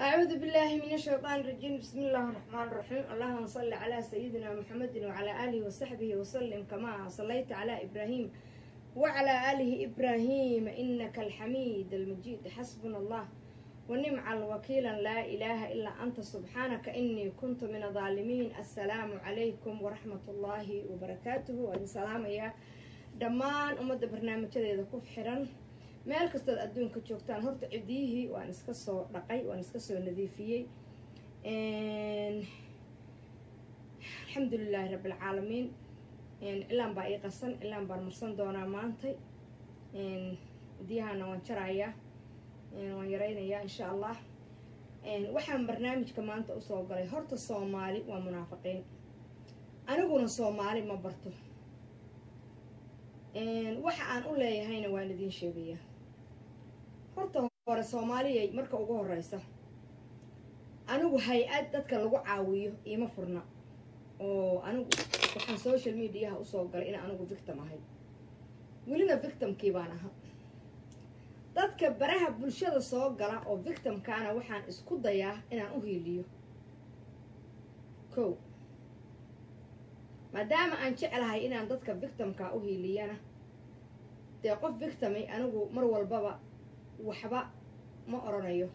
أعوذ بالله من الشيطان الرجيم. بسم الله الرحمن الرحيم. اللهم صل على سيدنا محمد وعلى آله وصحبه وسلم كما صليت على إبراهيم وعلى آله إبراهيم إنك الحميد المجيد. حسبنا الله ونعم الوكيل، لا إله إلا أنت سبحانك إني كنت من الظالمين. السلام عليكم ورحمة الله وبركاته. والسلام يا دمان أمد برنامج هذا كوف حرن meel kasta adduunka joogtaan. horta cidiyihii waan iska soo dhaqay, waan iska soo nadiifiyey. alxamdulilaahi rabbil caalamiin. ilaan baa ii qasan, ilaan baan marsan doonaa maantay. cidiyahana waan jarayaa, waan yaraynayaa insha allah. waxaan barnaamijka maanta usoo galay, horta soomaali waa munaafiqiin, aniguna soomaali ma barto. waxa aan u leeyahayna waan idiin sheegayaa. horta hore soomaaliyay marka ugu horeysa anigu hay-ad dadka lagu caawiyo iima furna, oo anigu waxaan social mediaha usoo galay in anigu victim ahay, welina victimkii baan aha. dadka baraha bulshada soo gala oo victimkaana waxaan isku dayaa inaan u hiiliyo. kow, maadaama aan jecelahay inaan dadka victimka u hiiliyana, dee qof victimay anigu mar walbaba waxba ma oranayo,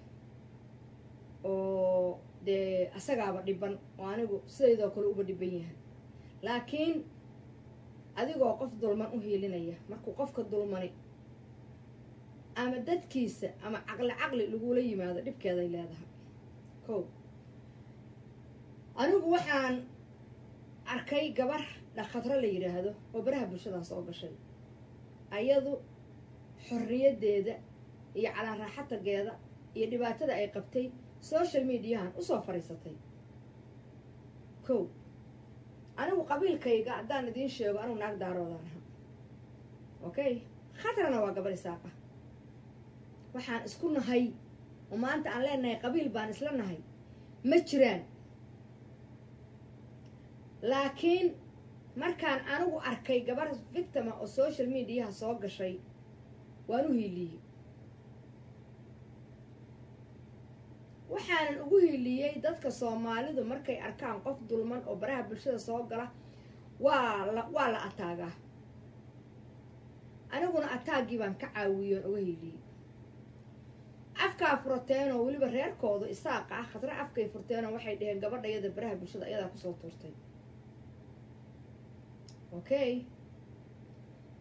oo dee asagaaba dhiban oo anigu sidaydoo kale uba dhiban yahay. laakiin adigoo qof dulman u hiilinaya, markuu qofka dulmani ama dadkiisa ama caqli lagula yimaado dhibkeeday leedahay. kow, anigu waxaan arkay gabar dhakhatro la yidhaahdo oo baraha bulshadan soo gashay. ayadu xorriyadeeda iyo calaa raaxatageeda iyo dhibaatada ay qabtay social mediahan usoo fadhiisatay. kow, anigu qabiilkayga haddaan idiin sheego anigu naag daaroodaan aha, okay. khatrana waa gabar isaaqa. waxaan isku nahay oo maanta aan leenahay qabiil baan isla nahay ma jiraan. laakiin markaan anigu arkay gabar victima oo social mediaha soo gashay, waan u hiiliyey. waxaanan ugu hiiliyey dadka soomaalidu markay arkaan qof dulman oo baraha bulshada soo gala waa la ataagaa. aniguna ataagii baan ka caawiyoon uga hiiliyey. afkaa furteenoo weliba reerkooda isaaqa ah khadra afkay furteenoo waxay dhaheen gabadha iyada baraha bulshada iyadaa kusoo tuurtay. okay,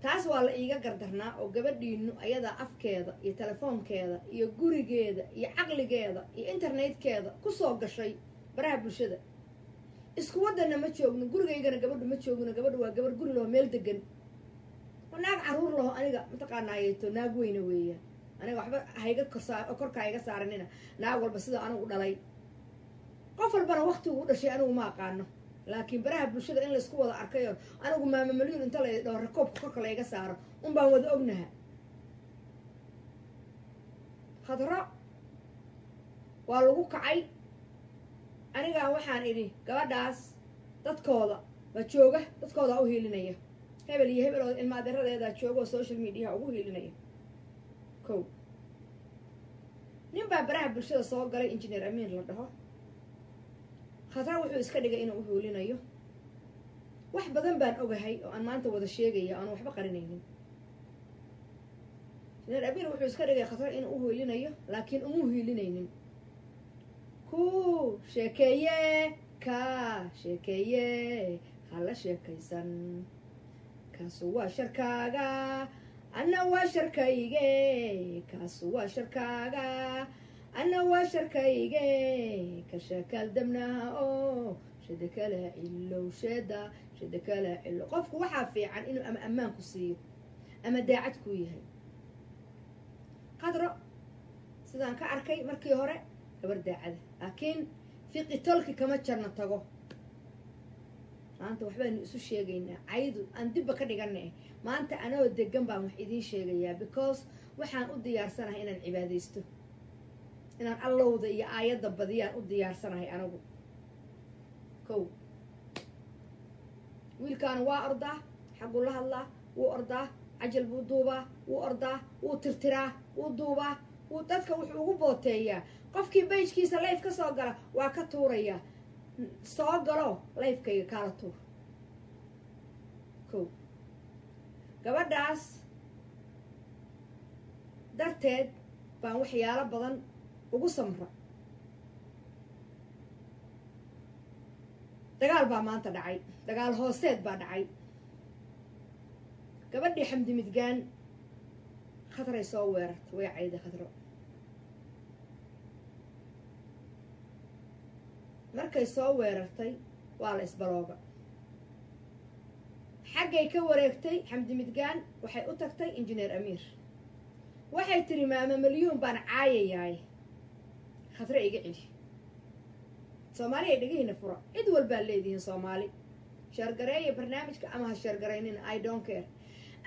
taas waa la iiga gardarnaa oo gabadhiinu ayadaa afkeeda iyo telefoonkeeda iyo gurigeeda iyo caqligeeda iyo internetkeeda kusoo gashay baraha bulshada. isku wadana ma joogno, gurigaygana gabadhu ma joogno. gabadhu waa gabar guri laho meel degan oo naag caruur laho. aniga mataqaanaayeeto naag weyna weeyaan. aniga waxba hayga korkaa iga saaranina. naag walba sida anigu dhalay, qof walbana waqtigu u dhashay anigu ma aqaano. laakiin baraha bulshada in laysku wada arkayo anigu maama malyuun inta la dhaho rakoobka korka layga saaro unbaan wada ognaha. khadro waa lagu kacay. anigaa waxaan idhi gabadhaas dadkooda waa jooga, dadkoodaa u hiilinaya. hebel iyo hebel oo ilmaadeeradeedaa jooga oo social mediaha ugu hiilinaya. kow, nin baa baraha bulshada soo galay, engineer amiin la dhaho. khadra wuxuu iska dhigay inuu u hoolinayo. wax badan baan ogahay oo aan maanta wada sheegaya oan waxba qarinaynin. engineer amiin wuxuu iska dhigay khadra inuu u hoolinayo, laakiin umuu hiilinaynin. ku sheekeeye ka sheekeeye hala sheekaysan, kaasu waa sharkaaga anna waa sharkayge, kaasu waa sharkaaga anna waa sharkayge. ka sheekaal dabnaha oo shada kala cilow shada kala cilo. qofku waxaa fiican inuu ama ammaan ku siiyo ama daacad kuu yahay. khadro sidaan ka arkay markii hore gabar daacada, laakiin fiqitolki kama jarna tago. maanta waxbaanu isu sheegaynaa, caydu aan dibba ka dhigana. maanta anoo degan baan wax idiin sheegayaa, because waxaan u diyaarsanahay inaan cibaadaysto, inaan allowda iyo aayadda badiyaan u diyaarsanahay anigu. kow, wiilkaana waa ordaa, xagguu la hadlaa, wuu ordaa, cajal buu duubaa, wuu ordaa, wuu tirtiraa, wuu duubaa, dadka wuxuu ugu booteeyaa qofkii bejkiisa life ka soo gala waa ka tuurayaa soo galo lifekayga kaala tuur kow gabadhaas darteed baan waxyaalo badan ugu samra dagaal baa maanta dhacay dagaal hooseed baa dhacay gabadhii xamdi midgaan khatray soo weerarta way cayday khatro markay soo weerartay waa la isbalooga xaggay ka wareegtay xamdi midgaan waxay u tagtay injineer amiir waxay tiri maama milyuun baan caayayaay khatre iga celi soomaali ay dhegihina fura cid walbaa leedihiin soomaali sheergareeya barnaamijka ama ha sheergaraynina I don't care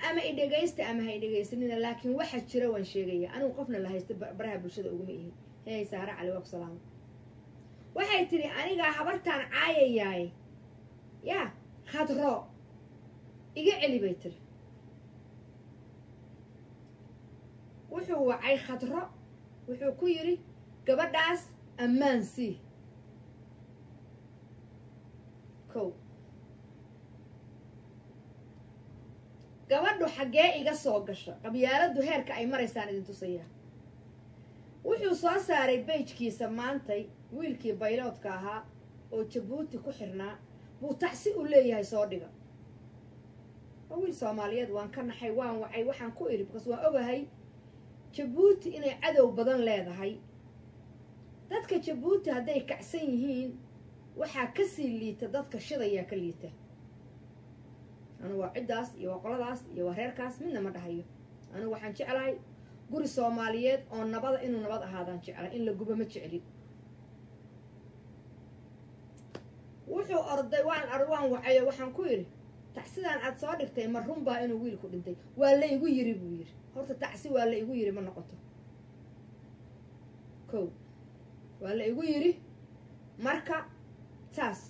ama i dhegaysta ama ha i dhegaysanina laakiin waxa jira waan sheegaya anigu qofna la haysta baraha bulshada uguma ihi hey saara cali waa ku salaamo waxay tiri anigaa habartaan caayayaay yaa khadro iga celi bay tiri wuxuu wacay khadro wuxuu ku yidhi gabadhaas ammaan sii kow gabadhu xaggee iga soo gasho qabyaaladdu heerka ay maraysaan idin tusaya wuxuu soo saaray bejkiisa maantay wiilkii bayloodka ahaa oo jabuuti ku xirnaa buu tacsi u leeyahay soo dhiga waa wiil soomaaliyeed waan ka naxay waan wacay waxaan ku idhi bkas waan ogahay jabuuti inay cadow badan leedahay dadka jabuuti hadday kacsan yihiin waxaa kasii liita dadka shidayaa ka liita anigu waa ciddaas iyo waa qoladaas iyo waa reerkaas midna ma dhahayo anigu waxaan jeclahay guri soomaaliyeed oo nabada inuu nabad ahaadaan jeclay in la gubo ma jecli wuxuu orday waan wacayo waxaan ku idhi tacsidaan aad soo dhigtay ma runbaa inuu wiilku dhintay waa la igu yiri buu yidhi horta tacsi waa la igu yiri ma noqoto kow waa la igu yiri marka saas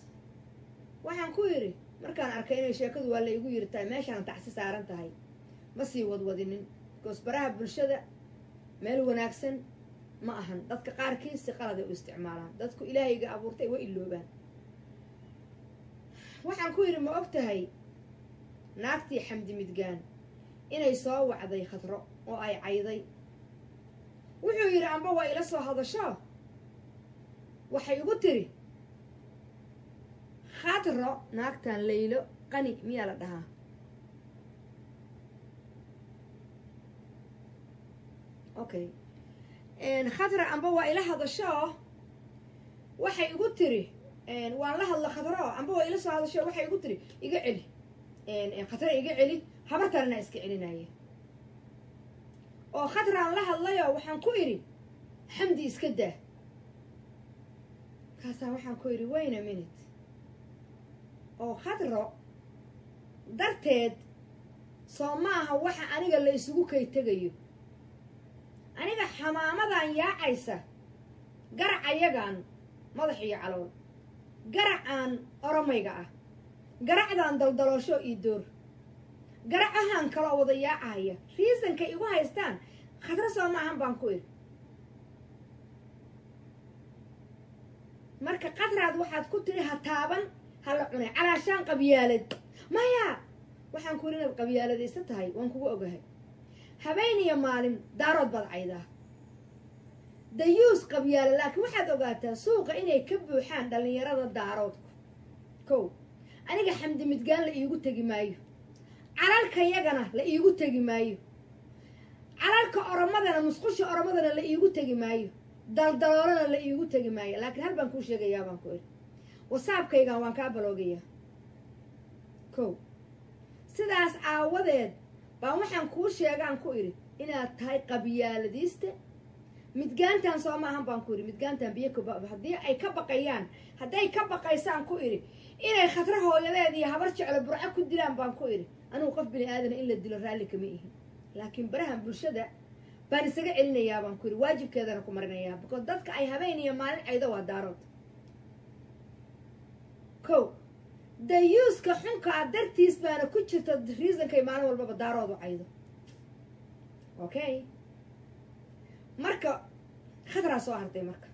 waxaan ku yidhi markaan arkay inay sheekadu waa la igu yiri tahay meeshaan tacsi saaran tahay ma sii wadwadinin bikoos baraha bulshada meel wanaagsan ma ahan dadka qaarkiis si qalad ay u isticmaalaan dadku ilaahayga abuurtay way iloobaan waxaan ku yidhi ma og tahay naagtii xamdi midgaan inay soo wacday khadro oo ay cayday wuxuu yidhi amba waa ila soo hadasho waxay igu tiri khadro naagtan laylo qani miyaa la dhahaa okay khadra amba waa ila hadasho waxay igu tiri waan la hadla khadro amba waa ila soo hadasho waxay igu tiri iga celi khadra iga celi habartanna iska celinaya oo khadraan la hadlayo waxaan ku idhi xamdi iska daa kaasaan waxaan ku idhi wait a minute oo khadro darteed soo maaha waxa aniga la isugu kay tegayo aniga xamaamadan yaacaysa garacayagan madax iyo calool garacaan oromayga ah garacdan daldaloosho ii door garacahan kaloo wada yaacahaya riisanka igu haystaan khadro soo maahan baan ku idhi marka qadraad waxaad ku tiri ha taaban hala cunay calaashaan qabyaalad maya waxaan ku yidhi inaad qabyaaladaysa tahay waan kugu ogahay habeen iyo maalin daarood baad caydaa dayuus qabyaala laakiin waxaad ogaataa suuqa inay ka buuxaan dhallinyarada daaroodku kow aniga xamdi midgaan la iigu tegi maayo calalka yagana la iigu tegi maayo calalka oromadana musqusha oromadana la iigu tegi maayo daldaloolana la iigu tegi maayo laakiin hal baan kuu sheegayaa baan ku idhi wasaabkaygan waan kaa baloogayaa kow sidaas aawadeed baan waxaan kuu sheegaan ku idhi inaad tahay qabyaaladiista midgaantan soo maahan baan ku idhi midgaantan biyo haddii ay ka baqayaan hadday ka baqaysaan ku idhi inay khadro hooyadeed iyo habar jeclo burco ku dilaan baan ku idhi anugu qof bini aadana in la dilo raalli kama ihin laakiin barahan bulshada baan isaga celinayaa baan ku idhi waajibkeedana ku marinayaa because dadka ay habeen iyo maalin caydo waa daarood kow dayuuska xunkaa dartiis baana ku jirta riisankay maalin walbaba daaroodu caydo okay marka khadraa soo hartay marka